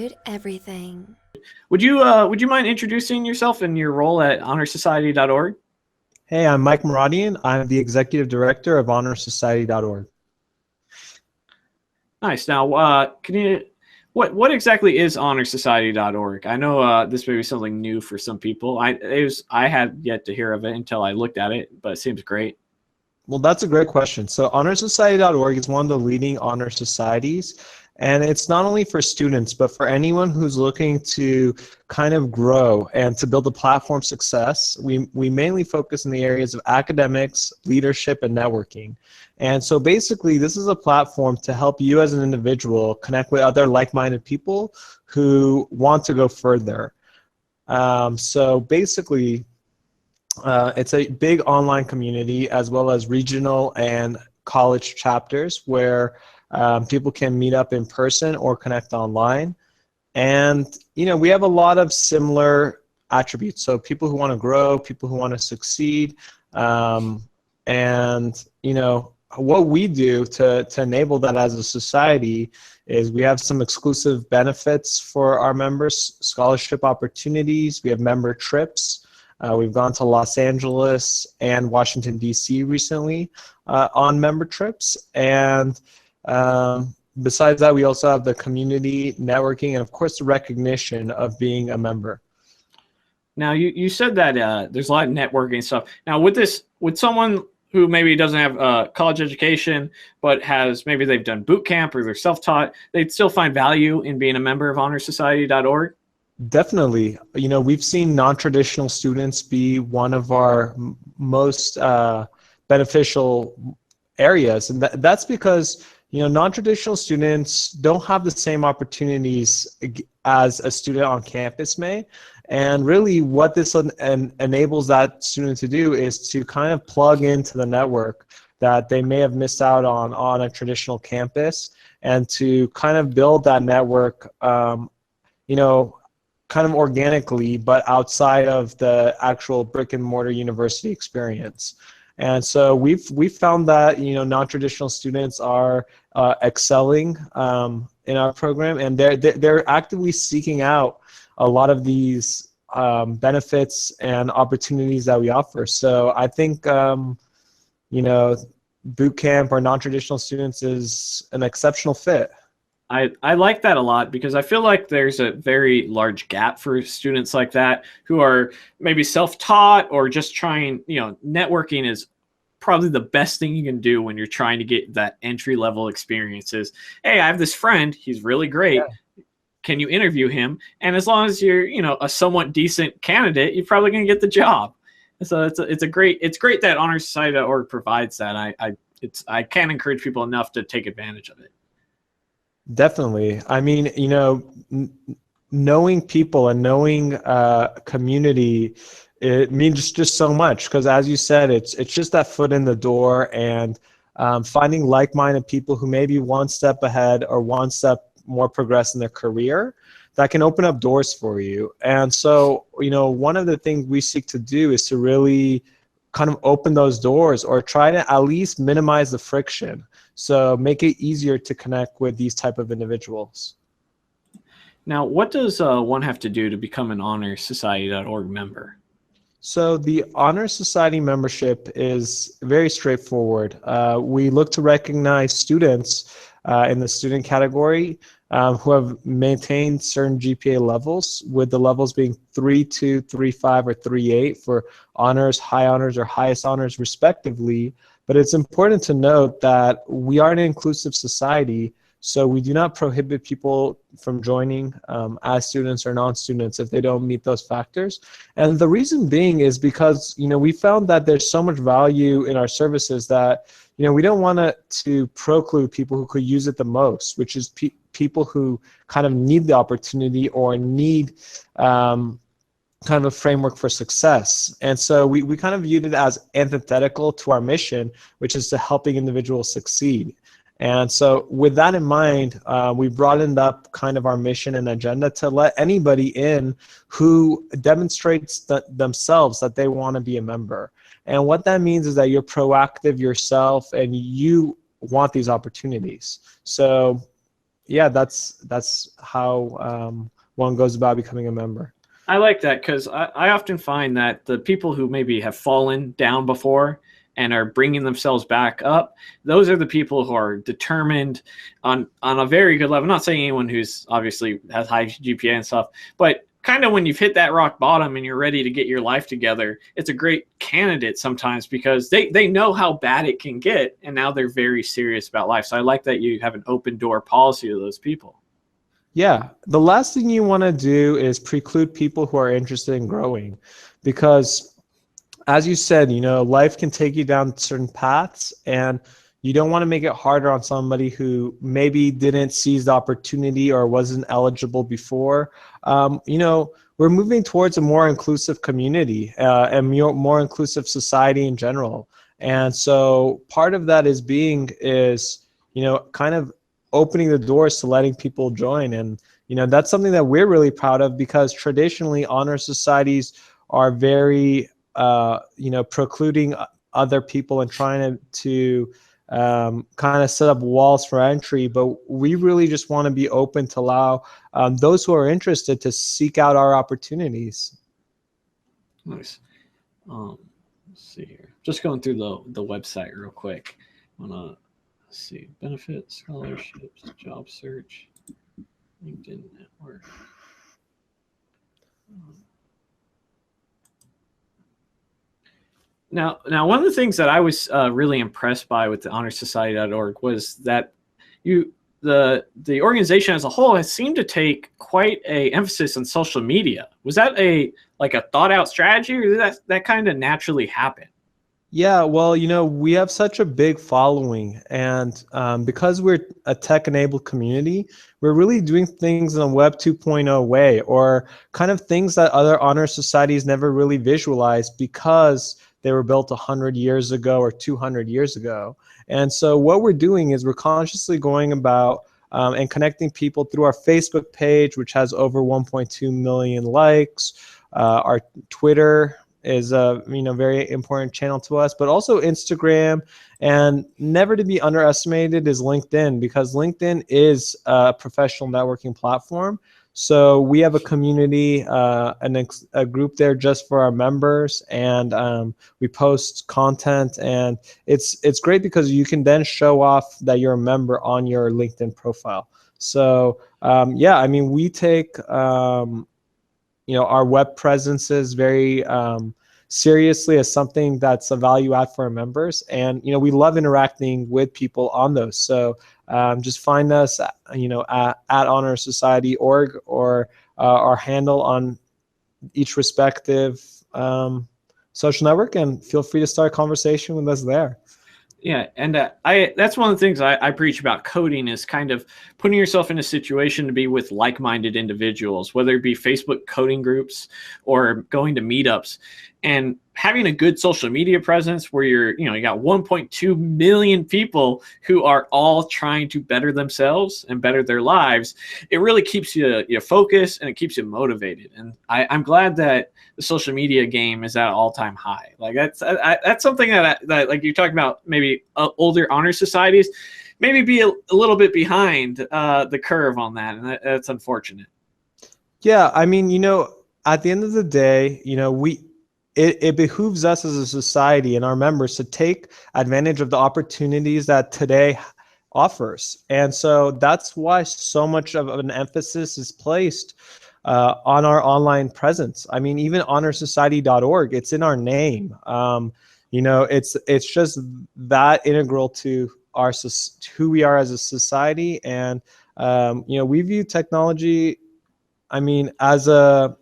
Good everything. Would you mind introducing yourself and your role at honorsociety.org? Hey, I'm Mike Maradian. I'm the Executive Director of honorsociety.org. Nice. Now, what exactly is honorsociety.org? I know this may be something new for some people. I had yet to hear of it until I looked at it, but it seems great. Well, that's a great question. So honorsociety.org is one of the leading honor societies, and it's not only for students, but for anyone who's looking to kind of grow and to build a platform success. We mainly focus in the areas of academics, leadership, and networking. And so basically, this is a platform to help you as an individual connect with other like-minded people who want to go further. So basically, it's a big online community as well as regional and college chapters where people can meet up in person or connect online. And, we have a lot of similar attributes. So people who want to grow, people who want to succeed. And, what we do to enable that as a society is we have some exclusive benefits for our members, scholarship opportunities, we have member trips. We've gone to Los Angeles and Washington, D.C. recently on member trips. And besides that, we also have the community networking and, of course, the recognition of being a member. Now, you said that there's a lot of networking stuff. Now, with someone who maybe doesn't have a college education, but maybe they've done boot camp or they're self-taught, they'd still find value in being a member of honorsociety.org? Definitely. We've seen non-traditional students be one of our most beneficial areas. And that's because, non-traditional students don't have the same opportunities as a student on campus may. And really what this enables that student to do is to kind of plug into the network that they may have missed out on a traditional campus, and to kind of build that network, kind of organically, but outside of the actual brick and mortar university experience. And so we've found that non-traditional students are excelling in our program, and they're actively seeking out a lot of these benefits and opportunities that we offer. So I think boot camp or non-traditional students is an exceptional fit. I like that a lot because I feel like there's a very large gap for students like that who are maybe self-taught or just trying, networking is probably the best thing you can do when you're trying to get that entry-level experiences. Hey, I have this friend, he's really great. Yeah. Can you interview him? And as long as you're, a somewhat decent candidate, you're probably going to get the job. So it's great that honorsociety.org provides that. I can't encourage people enough to take advantage of it. Definitely. I mean, knowing people and knowing community, it means just so much, because as you said, it's just that foot in the door, and finding like-minded people who may be one step ahead or one step more progressed in their career that can open up doors for you. And so, one of the things we seek to do is to really kind of open those doors, or try to at least minimize the friction. So make it easier to connect with these type of individuals. Now, what does one have to do to become an honorsociety.org member? So the Honor Society membership is very straightforward. We look to recognize students in the student category who have maintained certain GPA levels, with the levels being 3.2, 3.5, or 3.8 for honors, high honors, or highest honors respectively. But it's important to note that we are an inclusive society, so we do not prohibit people from joining as students or non-students if they don't meet those factors. And the reason being is because, we found that there's so much value in our services that, we don't want to preclude people who could use it the most, which is people who kind of need the opportunity or need kind of a framework for success. And so we kind of viewed it as antithetical to our mission, which is to helping individuals succeed. And so with that in mind, we broadened up kind of our mission and agenda to let anybody in who demonstrates themselves that they want to be a member. And what that means is that you're proactive yourself and you want these opportunities. So yeah, that's how one goes about becoming a member. I like that because I often find that the people who maybe have fallen down before and are bringing themselves back up, those are the people who are determined on a very good level. I'm not saying anyone who's obviously has high GPA and stuff, but kind of when you've hit that rock bottom and you're ready to get your life together, it's a great candidate sometimes because they know how bad it can get, and now they're very serious about life. So I like that you have an open door policy to those people. Yeah, the last thing you want to do is preclude people who are interested in growing, because as you said, life can take you down certain paths, and you don't want to make it harder on somebody who maybe didn't seize the opportunity or wasn't eligible before. We're moving towards a more inclusive community and more inclusive society in general. And so part of that is kind of opening the doors to letting people join. And, that's something that we're really proud of, because traditionally honor societies are very precluding other people and trying to kind of set up walls for entry. But we really just want to be open to allow those who are interested to seek out our opportunities. Nice. Let's see here. Just going through the website real quick. I want to see benefits, scholarships, job search, LinkedIn network. Now, one of the things that I was really impressed by with the honorsociety.org was that the organization as a whole has seemed to take quite a emphasis on social media. Was that a thought out strategy, or did that kind of naturally happen? Yeah, well, we have such a big following, and because we're a tech-enabled community, we're really doing things in a Web 2.0 way, or kind of things that other honor societies never really visualized because they were built 100 years ago or 200 years ago. And so what we're doing is we're consciously going about and connecting people through our Facebook page, which has over 1.2 million likes, our Twitter is a very important channel to us, but also Instagram, and never to be underestimated is LinkedIn, because LinkedIn is a professional networking platform. So we have a community, a group there just for our members, and we post content, and it's great because you can then show off that you're a member on your LinkedIn profile. So yeah, I mean, we take our web presence is very seriously as something that's a value add for our members, and we love interacting with people on those. So just find us at honorsociety.org, or our handle on each respective social network, and feel free to start a conversation with us there. Yeah, and that's one of the things I preach about coding, is kind of putting yourself in a situation to be with like-minded individuals, whether it be Facebook coding groups or going to meetups, and having a good social media presence where you got 1.2 million people who are all trying to better themselves and better their lives. It really keeps you focused, and it keeps you motivated. And I'm glad that the social media game is at an all-time high. Like that's something that like you're talking about, maybe older honor societies maybe be a little bit behind the curve on that, and that's unfortunate. Yeah, I mean, at the end of the day, it behooves us as a society and our members to take advantage of the opportunities that today offers. And so that's why so much of an emphasis is placed on our online presence. I mean, even honorsociety.org, it's in our name. It's just that integral to who we are as a society. And we view technology, as a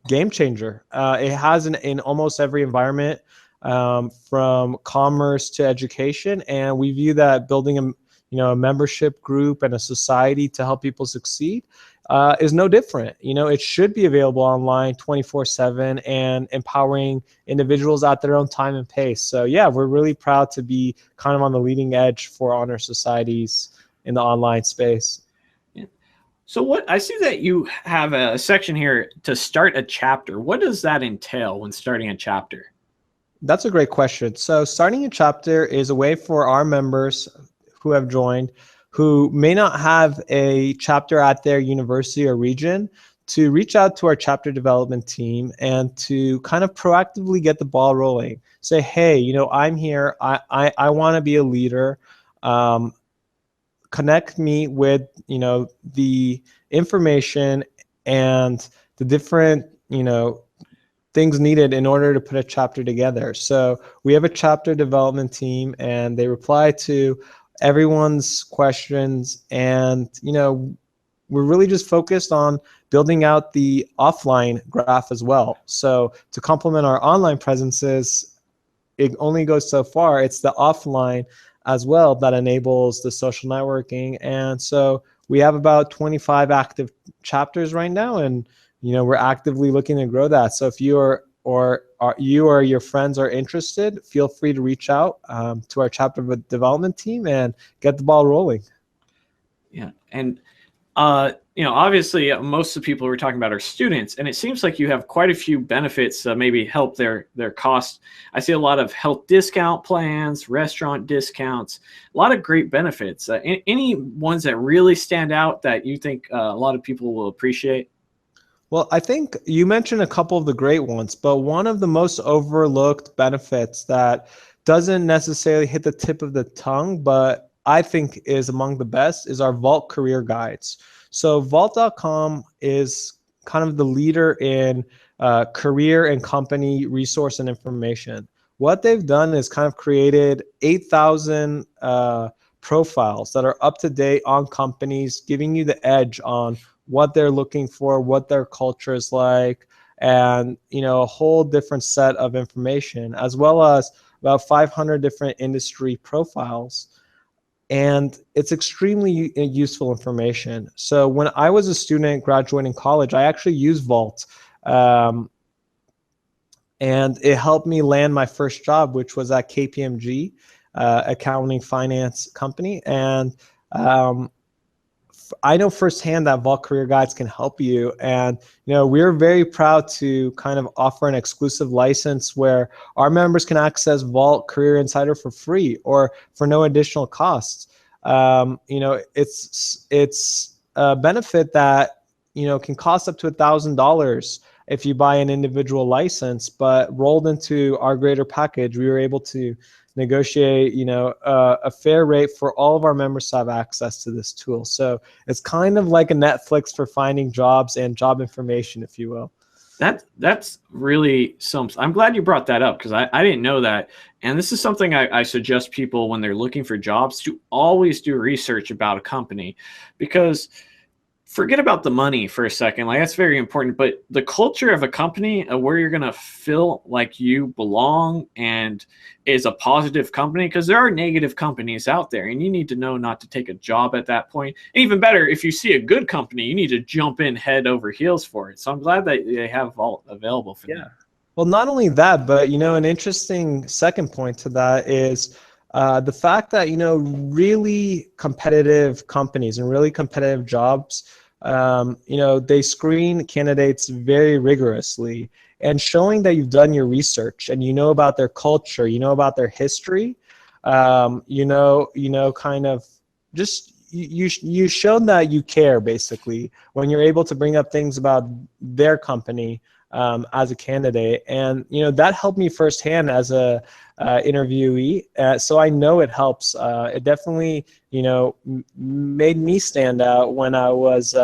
game changer. It has in almost every environment, from commerce to education, and we view that building a membership group and a society to help people succeed is no different. It should be available online 24/7 and empowering individuals at their own time and pace. So yeah, we're really proud to be kind of on the leading edge for honor societies in the online space. So what I see that you have a section here to start a chapter. What does that entail when starting a chapter? That's a great question. So starting a chapter is a way for our members who have joined who may not have a chapter at their university or region to reach out to our chapter development team and to kind of proactively get the ball rolling. Say, hey, I'm here. I want to be a leader. Connect me with, the information and the different, things needed in order to put a chapter together. So we have a chapter development team, and they reply to everyone's questions. And, we're really just focused on building out the offline graph as well. So to complement our online presences, it only goes so far. It's the offline as well that enables the social networking. And so we have about 25 active chapters right now, and we're actively looking to grow that. So if you or your friends are interested, feel free to reach out to our chapter development team and get the ball rolling. Yeah, and obviously most of the people we're talking about are students, and it seems like you have quite a few benefits that maybe help their cost. I see a lot of health discount plans, restaurant discounts, a lot of great benefits. Any ones that really stand out that you think a lot of people will appreciate? Well, I think you mentioned a couple of the great ones, but one of the most overlooked benefits that doesn't necessarily hit the tip of the tongue, but I think is among the best, is our Vault career guides. So Vault.com is kind of the leader in career and company resource and information. What they've done is kind of created 8,000 profiles that are up to date on companies, giving you the edge on what they're looking for, what their culture is like, and a whole different set of information, as well as about 500 different industry profiles. And it's extremely useful information. So when I was a student graduating college, I actually used Vault. And it helped me land my first job, which was at KPMG, accounting finance company. And I know firsthand that Vault Career Guides can help you. And, we're very proud to kind of offer an exclusive license where our members can access Vault Career Insider for free or for no additional costs. It's a benefit that, can cost up to $1,000 if you buy an individual license, but rolled into our greater package, we were able to negotiate, a fair rate for all of our members to have access to this tool. So it's kind of like a Netflix for finding jobs and job information, if you will. That's really something. I'm glad you brought that up, because I didn't know that. And this is something I suggest people when they're looking for jobs to always do research about a company, because forget about the money for a second. Like, that's very important, but the culture of a company, where you're going to feel like you belong and is a positive company, because there are negative companies out there, and you need to know not to take a job at that point. And even better, if you see a good company, you need to jump in head over heels for it. So I'm glad that they have Vault available for that. Well, not only that, but, an interesting second point to that is the fact that, really competitive companies and really competitive jobs, they screen candidates very rigorously, and showing that you've done your research and about their culture, about their history, kind of just you shown that you care, basically, when you're able to bring up things about their company as a candidate. And that helped me firsthand as a interviewee, so I know it helps. It definitely made me stand out when I was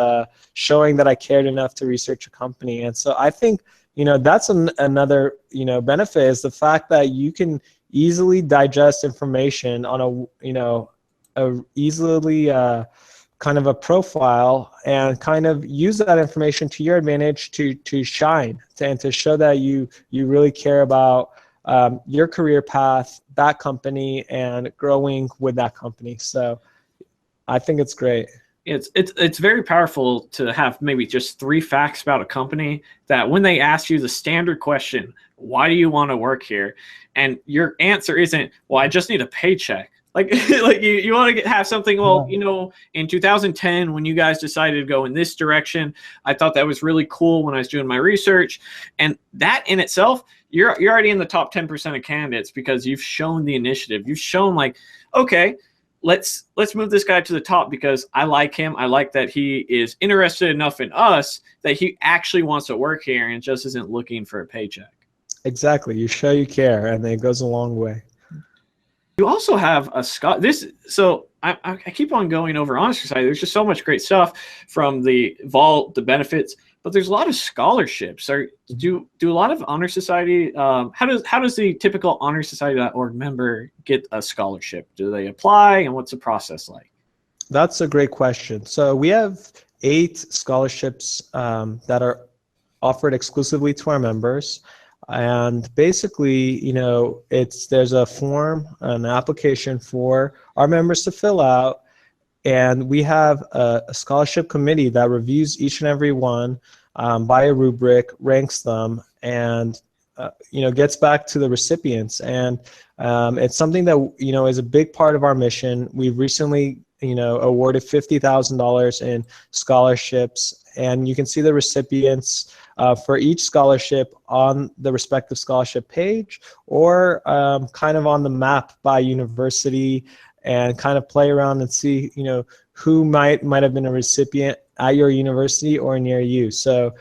showing that I cared enough to research a company. And so I think that's another benefit, is the fact that you can easily digest information on a easily kind of a profile, and kind of use that information to your advantage to shine and to show that you really care about your career path, that company, and growing with that company. So I think it's great. It's very powerful to have maybe just 3 facts about a company that when they ask you the standard question, why do you want to work here? And your answer isn't, well, I just need a paycheck. Like, like you want to have something, well, in 2010, when you guys decided to go in this direction, I thought that was really cool when I was doing my research. And that in itself, you're already in the top 10% of candidates, because you've shown the initiative. You've shown, like, okay, let's move this guy to the top because I like him. I like that he is interested enough in us that he actually wants to work here and just isn't looking for a paycheck. Exactly. You show you care, and it goes a long way. You also have a so I keep on going over Honor Society. There's just so much great stuff from the vault, the benefits, but there's a lot of scholarships. Do a lot of Honor Society? How does the typical Honor Society.org member get a scholarship? Do they apply, and what's the process like? That's a great question. So we have 8 scholarships that are offered exclusively to our members. And basically, there's a form, an application for our members to fill out, and we have a scholarship committee that reviews each and every one by a rubric, ranks them, and gets back to the recipients. And it's something that is a big part of our mission. We've recently awarded $50,000 in scholarships, and you can see the recipients for each scholarship on the respective scholarship page, or kind of on the map by university, and kind of play around and see who might have been a recipient at your university or near you. So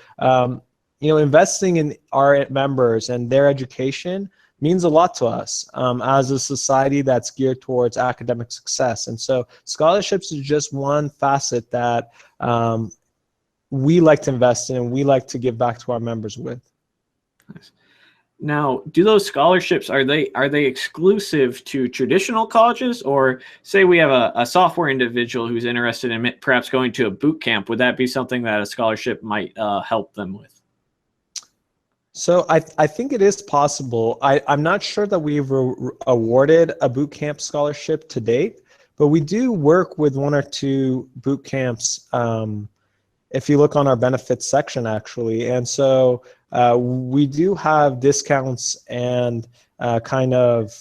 investing in our members and their education means a lot to us as a society that's geared towards academic success. And so scholarships is just one facet that we like to invest in and we like to give back to our members with. Nice. Now, do those scholarships, are they exclusive to traditional colleges, or say we have a software individual who's interested in perhaps going to a boot camp? Would that be something that a scholarship might help them with? So I think it is possible. I'm not sure that we've awarded a boot camp scholarship to date, but we do work with 1 or 2 boot camps if you look on our benefits section, actually. And so we do have discounts and kind of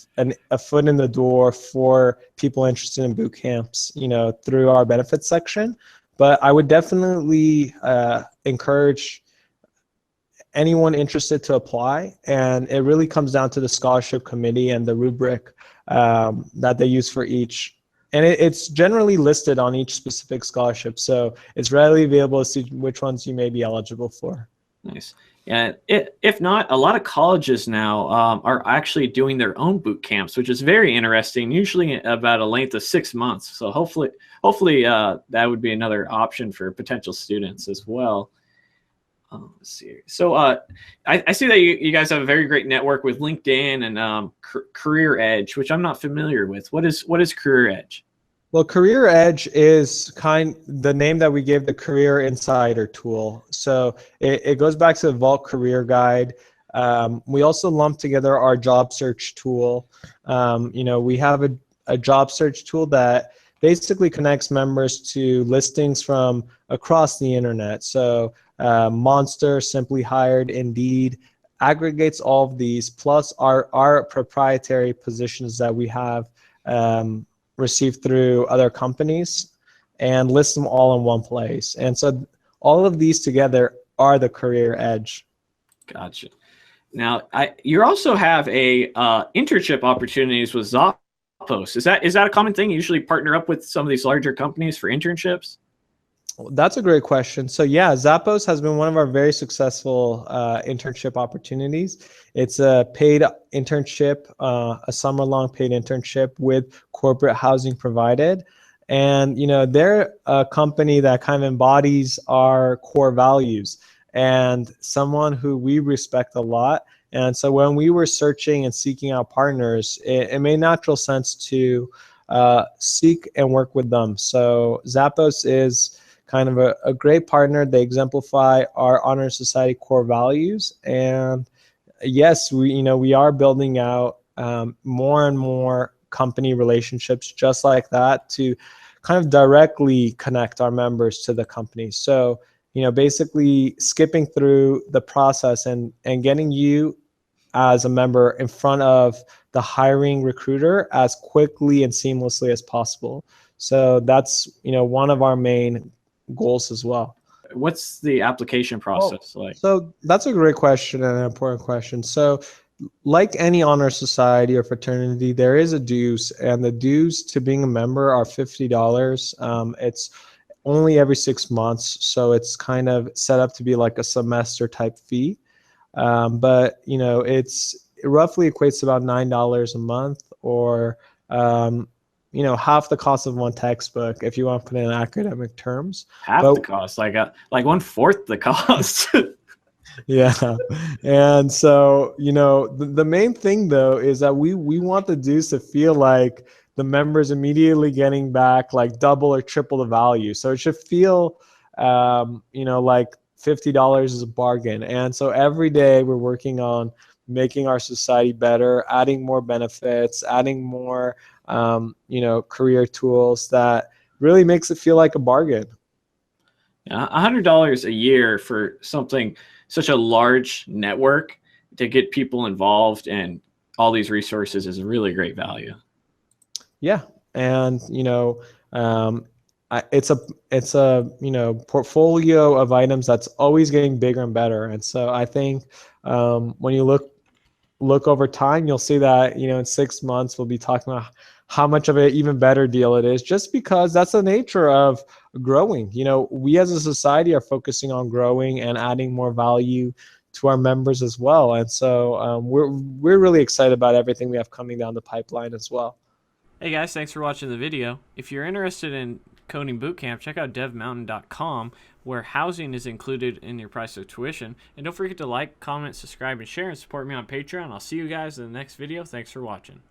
a foot in the door for people interested in boot camps, through our benefits section. But I would definitely encourage anyone interested to apply, and it really comes down to the scholarship committee and the rubric that they use for each. And it's generally listed on each specific scholarship, so it's readily available to see which ones you may be eligible for. Nice. Yeah, if not, a lot of colleges now are actually doing their own boot camps, which is very interesting, usually about a length of 6 months. So hopefully that would be another option for potential students as well. Let's see. So I see that you guys have a very great network with LinkedIn and Career Edge, which I'm not familiar with. What is Career Edge? Well, Career Edge is the name that we gave the Career Insider tool. So it goes back to the Vault Career Guide. We also lump together our job search tool. We have a job search tool that basically connects members to listings from across the internet. So Monster, Simply Hired, Indeed, aggregates all of these, plus our proprietary positions that we have received through other companies, and lists them all in one place. And so all of these together are the Career Edge. Gotcha. Now, you also have a internship opportunities with Zappos. Is that a common thing? You usually partner up with some of these larger companies for internships? That's a great question. So yeah, Zappos has been one of our very successful internship opportunities. It's a paid internship, a summer-long paid internship with corporate housing provided. And they're a company that kind of embodies our core values, and someone who we respect a lot. And so when we were searching and seeking out partners, it made natural sense to seek and work with them. So Zappos is kind of a great partner. They exemplify our Honor Society core values. And yes, we are building out more and more company relationships just like that to kind of directly connect our members to the company. So, basically skipping through the process and getting you as a member in front of the hiring recruiter as quickly and seamlessly as possible. So that's, one of our main goals as well. What's the application process like? So that's a great question and an important question. So like any honor society or fraternity, there is a dues, and the dues to being a member are $50. It's only every 6 months, so it's kind of set up to be like a semester type fee. But it roughly equates to about $9 a month, or half the cost of one textbook if you want to put it in academic terms. Half But the cost, like one-fourth the cost. yeah. And so, the main thing though is that we want the dues to feel like the members immediately getting back like double or triple the value. So it should feel, like $50 is a bargain. And so every day we're working on making our society better, adding more benefits, adding more, career tools that really makes it feel like a bargain. Yeah, $100 a year for something such a large network to get people involved and all these resources is a really great value. Yeah, and it's a portfolio of items that's always getting bigger and better. And so I think when you look over time, you'll see that in 6 months we'll be talking about how much of an even better deal it is, just because that's the nature of growing. We as a society are focusing on growing and adding more value to our members as well. And so we're really excited about everything we have coming down the pipeline as well. Hey guys, thanks for watching the video. If you're interested in coding bootcamp, check out devmountain.com, where housing is included in your price of tuition. And don't forget to like, comment, subscribe, and share, and support me on Patreon. I'll see you guys in the next video. Thanks for watching.